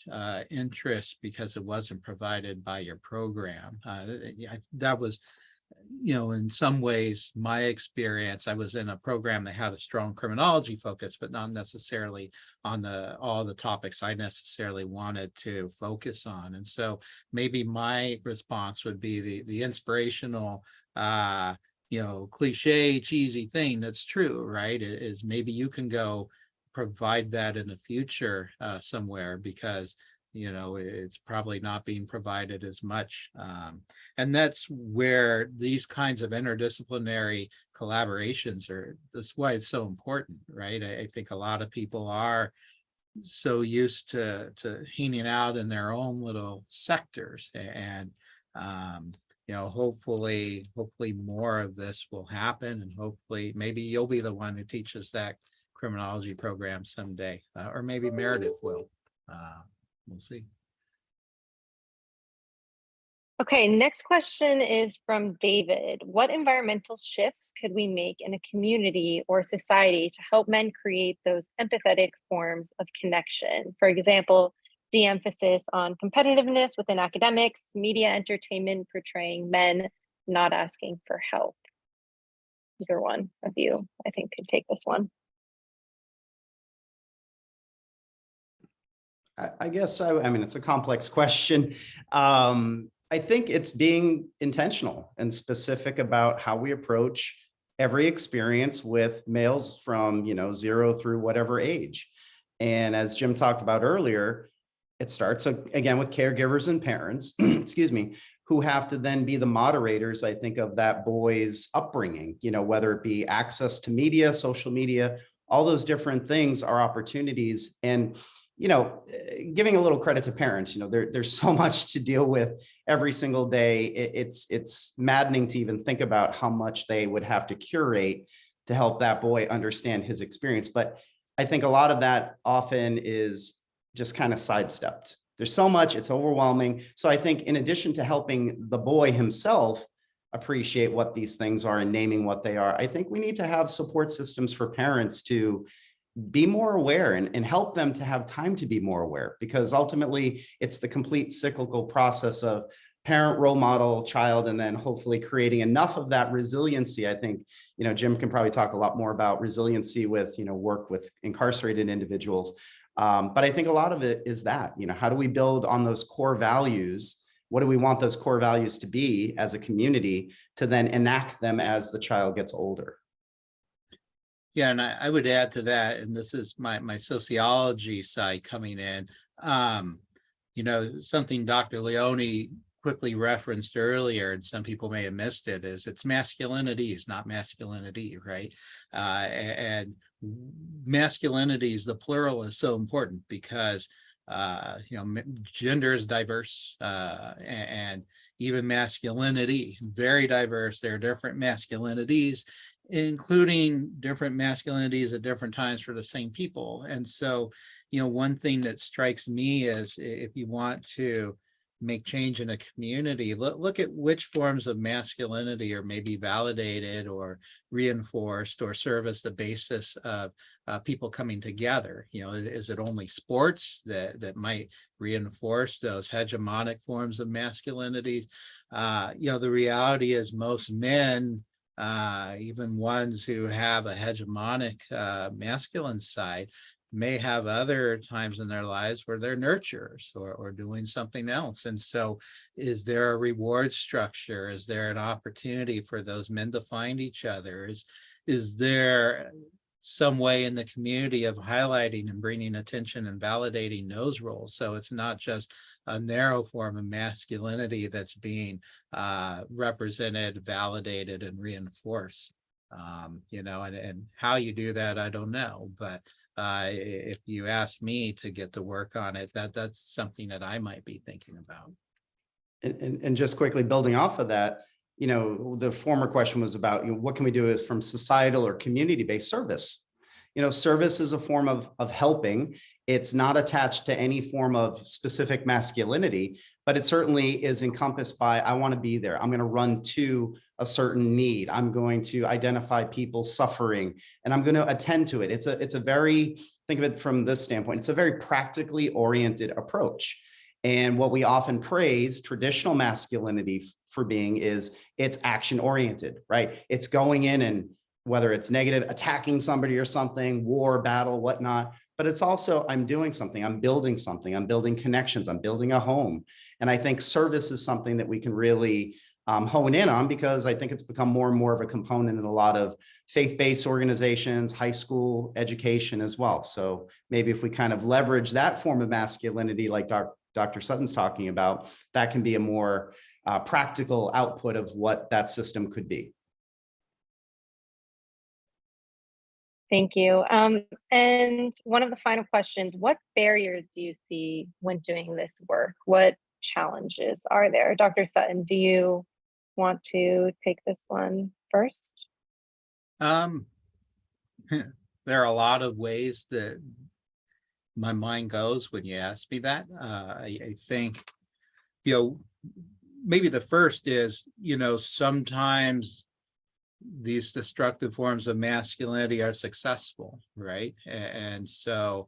interest because it wasn't provided by your program. That was, in some ways, my experience. I was in a program that had a strong criminology focus, but not necessarily on all the topics I necessarily wanted to focus on. And so maybe my response would be the inspirational, cliche, cheesy thing that's true, right? Is maybe you can go provide that in the future somewhere because it's probably not being provided as much. And that's where these kinds of interdisciplinary collaborations that's why it's so important, right? I think a lot of people are so used to hanging out in their own little sectors. And, hopefully more of this will happen. And hopefully maybe you'll be the one who teaches that criminology program someday, or maybe Meredith will. We'll see. Okay, next question is from David. What environmental shifts could we make in a community or society to help men create those empathetic forms of connection? For example, the emphasis on competitiveness within academics, media entertainment portraying men not asking for help. Either one of you, I think, could take this one. I guess, I mean, it's a complex question. I think it's being intentional and specific about how we approach every experience with males from, 0 through whatever age. And as Jim talked about earlier, it starts again with caregivers and parents, excuse me, who have to then be the moderators, I think, of that boy's upbringing, whether it be access to media, social media, all those different things are opportunities. And giving a little credit to parents, there's so much to deal with every single day. It's maddening to even think about how much they would have to curate to help that boy understand his experience. But I think a lot of that often is just kind of sidestepped. There's so much, it's overwhelming. So I think in addition to helping the boy himself appreciate what these things are and naming what they are, I think we need to have support systems for parents to be more aware and help them to have time to be more aware, because ultimately it's the complete cyclical process of parent, role model, child, and then hopefully creating enough of that resiliency. I think, Jim can probably talk a lot more about resiliency with, work with incarcerated individuals. But I think a lot of it is that, how do we build on those core values? What do we want those core values to be as a community to then enact them as the child gets older? Yeah, and I would add to that, and this is my sociology side coming in. Something Dr. Leone quickly referenced earlier, and some people may have missed it, is it's masculinities, not masculinity, right? And masculinities, the plural is so important because gender is diverse, and even masculinity, very diverse. There are different masculinities, including different masculinities at different times for the same people. And so, one thing that strikes me is if you want to make change in a community, look at which forms of masculinity are maybe validated or reinforced or serve as the basis of people coming together. You know, is it only sports that might reinforce those hegemonic forms of masculinity? You know, the reality is most men, even ones who have a hegemonic masculine side, may have other times in their lives where they're nurturers or doing something else. And so is there a reward structure? Is there an opportunity for those men to find each other? Is there some way in the community of highlighting and bringing attention and validating those roles? So it's not just a narrow form of masculinity that's being represented, validated, and reinforced. You know, and how you do that, I don't know, but if you ask me to get to work on it, that's something that I might be thinking about. And just quickly building off of that, you know, the former question was about, you know, what can we do from societal or community-based service? You know, service is a form of helping. It's not attached to any form of specific masculinity, but it certainly is encompassed by, I want to be there. I'm going to run to a certain need. I'm going to identify people suffering, and I'm going to attend to it. It's a very, think of it from this standpoint, it's a very practically oriented approach. And what we often praise traditional masculinity for being is it's action oriented, right? It's going in and whether it's negative, attacking somebody or something, war, battle, whatnot, but it's also, I'm doing something, I'm building something, I'm building connections, I'm building a home. And I think service is something that we can really hone in on, because I think it's become more and more of a component in a lot of faith-based organizations, high school education as well. So maybe if we kind of leverage that form of masculinity, like Dr. Sutton's talking about, that can be a more practical output of what that system could be. Thank you. And one of the final questions, what barriers do you see when doing this work? What challenges are there? Dr. Sutton, do you want to take this one first? There are a lot of ways that my mind goes when you ask me that. I think, you know, maybe the first is, you know, sometimes these destructive forms of masculinity are successful, right? And so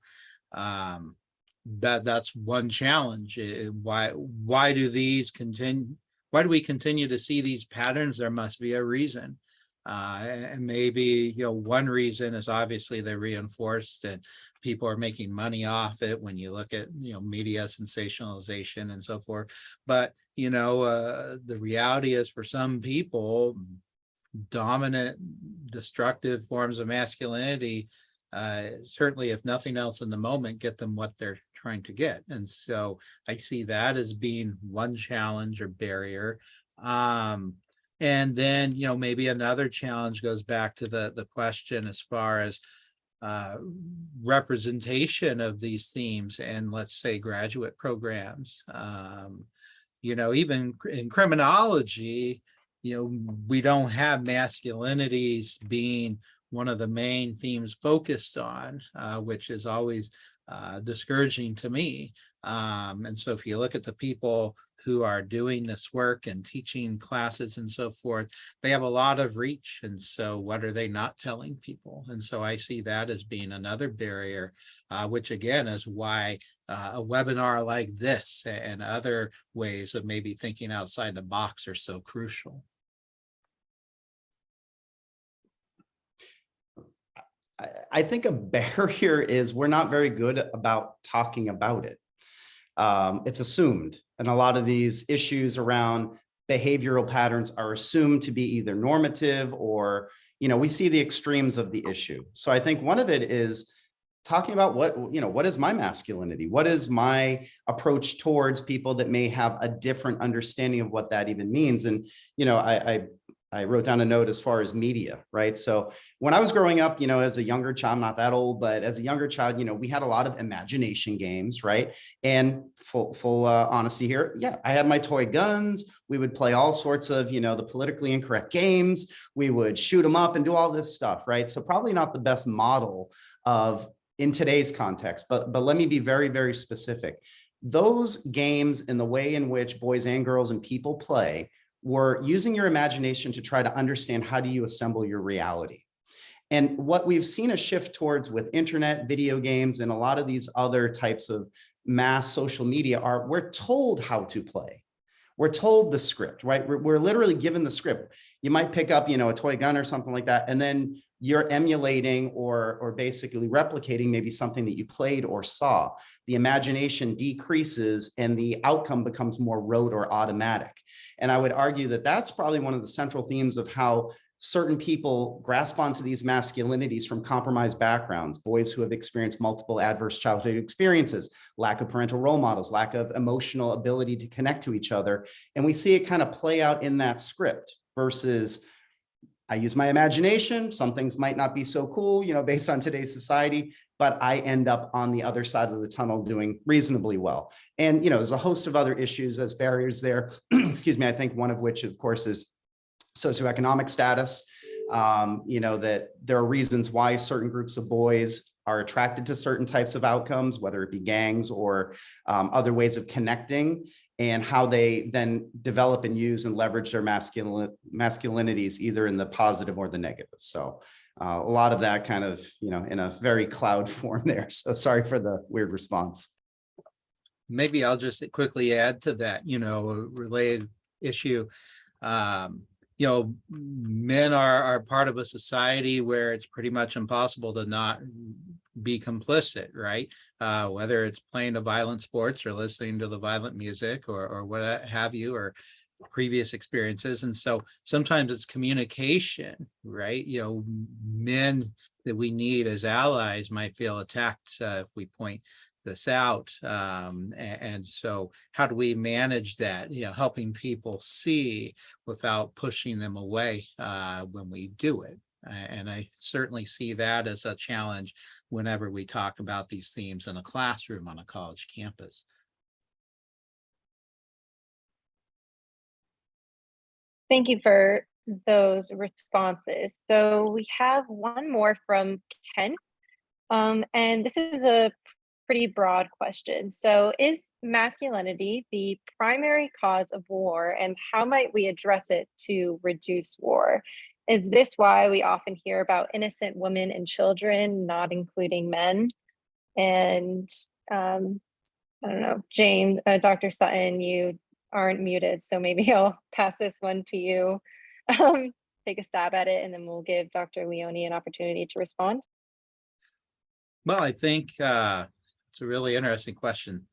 that's one challenge. Why do these continue? Why do we continue to see these patterns? There must be a reason. And maybe, you know, one reason is obviously they're reinforced and people are making money off it when you look at, you know, media sensationalization and so forth. But, you know, the reality is for some people, dominant, destructive forms of masculinity, certainly if nothing else in the moment, get them what they're trying to get. And so I see that as being one challenge or barrier. And then, you know, maybe another challenge goes back to the question as far as representation of these themes and, let's say, graduate programs. You know, even in criminology, you know, we don't have masculinities being one of the main themes focused on, which is always discouraging to me. And so if you look at the people who are doing this work and teaching classes and so forth, they have a lot of reach. And so what are they not telling people? And so I see that as being another barrier, which again is why a webinar like this and other ways of maybe thinking outside the box are so crucial. I think a barrier is we're not very good about talking about it. It's assumed, and a lot of these issues around behavioral patterns are assumed to be either normative or, you know, we see the extremes of the issue. So I think one of it is talking about what, you know, what is my masculinity? What is my approach towards people that may have a different understanding of what that even means? And, you know, I wrote down a note as far as media, right? So when I was growing up, you know, as a younger child, I'm not that old, but as a younger child, you know, we had a lot of imagination games, right? And full honesty here, yeah, I had my toy guns. We would play all sorts of, you know, the politically incorrect games. We would shoot them up and do all this stuff, right? So probably not the best model of in today's context, but let me be very, very specific. those games and the way in which boys and girls and people play were using your imagination to try to understand how do you assemble your reality. And what we've seen a shift towards with internet, video games, and a lot of these other types of mass social media are we're told how to play. We're told the script, right? We're literally given the script. You might pick up, a toy gun or something like that, and then you're emulating or basically replicating maybe something that you played or saw. The imagination decreases and the outcome becomes more rote or automatic. And I would argue that that's probably one of the central themes of how certain people grasp onto these masculinities from compromised backgrounds, boys who have experienced multiple adverse childhood experiences, lack of parental role models, lack of emotional ability to connect to each other. And we see it kind of play out in that script versus I use my imagination. Some things might not be so cool, based on today's society, but I end up on the other side of the tunnel doing reasonably well. And, there's a host of other issues as barriers there. Excuse me. I think one of which, of course, is socioeconomic status. That there are reasons why certain groups of boys are attracted to certain types of outcomes, whether it be gangs or other ways of connecting, and how they then develop and use and leverage their masculinities, either in the positive or the negative. So a lot of that kind of, in a very cloud form there. So sorry for the weird response. Maybe I'll just quickly add to that, a related issue. Men are part of a society where it's pretty much impossible to not be complicit, right? Whether it's playing the violent sports or listening to the violent music or what have you, or previous experiences. And so sometimes it's communication, right? Men that we need as allies might feel attacked if we point this out. And so how do we manage that, helping people see without pushing them away when we do it? And I certainly see that as a challenge whenever we talk about these themes in a classroom on a college campus. Thank you for those responses. So we have one more from Ken. And this is a pretty broad question. So is masculinity the primary cause of war, and how might we address it to reduce war? Is this why we often hear about innocent women and children, not including men? And I don't know, James, Dr. Sutton, you aren't muted, so maybe I'll pass this one to you. Take a stab at it, and then we'll give Dr. Leone an opportunity to respond. Well, I think it's a really interesting question.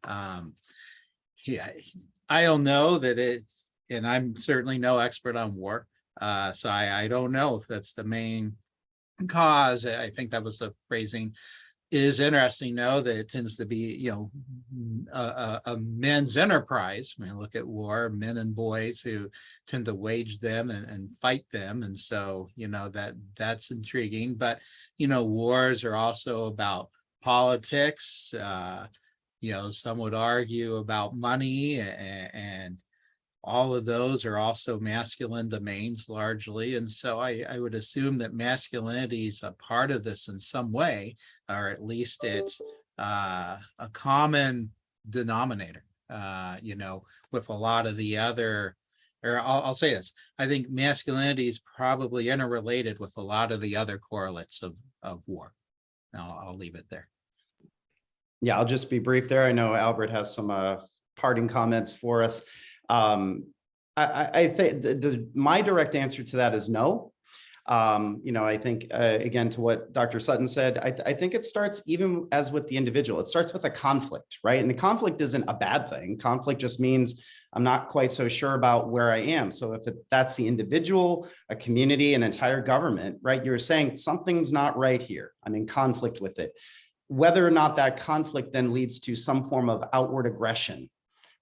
Yeah, I don't know that it's, and I'm certainly no expert on war. So I don't know if that's the main cause. I think that was the phrasing. It is interesting, though, that it tends to be, a men's enterprise. When you look at war, men and boys who tend to wage them and fight them. And so, that's intriguing. But, wars are also about politics. Some would argue about money, and all of those are also masculine domains largely. And so I would assume that masculinity is a part of this in some way, or at least it's a common denominator, with a lot of the other, or I'll say this, I think masculinity is probably interrelated with a lot of the other correlates of war. Now I'll leave it there. Yeah, I'll just be brief there. I know Albert has some parting comments for us. I think my direct answer to that is no. I think, again, to what Dr. Sutton said, I think it starts even as with the individual. It starts with a conflict, right? And the conflict isn't a bad thing. Conflict just means I'm not quite so sure about where I am. So if that's the individual, a community, an entire government, right? You're saying something's not right here. I'm in conflict with it. Whether or not that conflict then leads to some form of outward aggression,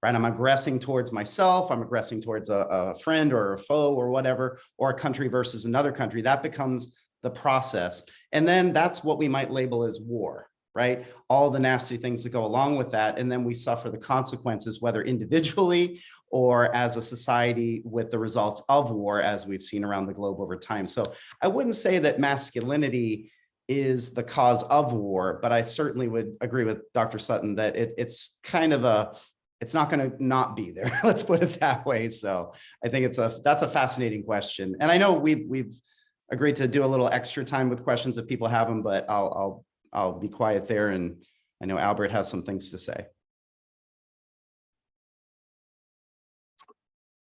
right? I'm aggressing towards myself, I'm aggressing towards a friend or a foe or whatever, or a country versus another country. That becomes the process. And then that's what we might label as war, right? All the nasty things that go along with that. And then we suffer the consequences, whether individually or as a society, with the results of war, as we've seen around the globe over time. So I wouldn't say that masculinity is the cause of war, but I certainly would agree with Dr. Sutton that it's kind of it's not going to not be there. Let's put it that way. So I think that's a fascinating question. And I know we've agreed to do a little extra time with questions if people have them, but I'll be quiet there. And I know Albert has some things to say.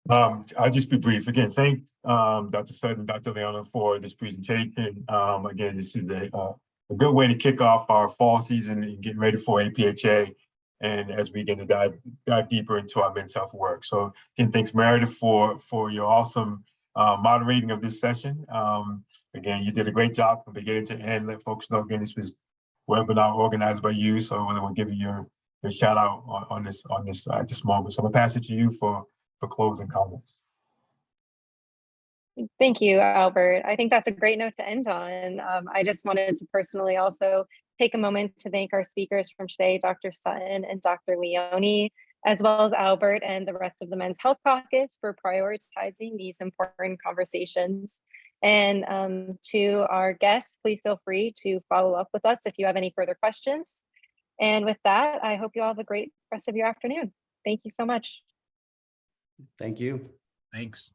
I'll just be brief. Again, thank Dr. Sutton and Dr. Leona for this presentation. Again, this is a good way to kick off our fall season and get ready for APHA. And as we begin to dive deeper into our men's health work. So again, thanks Meredith for your awesome moderating of this session. Again, you did a great job from beginning to end. Let folks know, again, this was a webinar organized by you. So we'll give you your shout out on this at this moment. So I'm gonna pass it to you for closing comments. Thank you, Albert. I think that's a great note to end on. I just wanted to personally also take a moment to thank our speakers from today, Dr. Sutton and Dr. Leone, as well as Albert and the rest of the Men's Health Caucus for prioritizing these important conversations. And to our guests, please feel free to follow up with us if you have any further questions. And with that, I hope you all have a great rest of your afternoon. Thank you so much. Thank you. Thanks.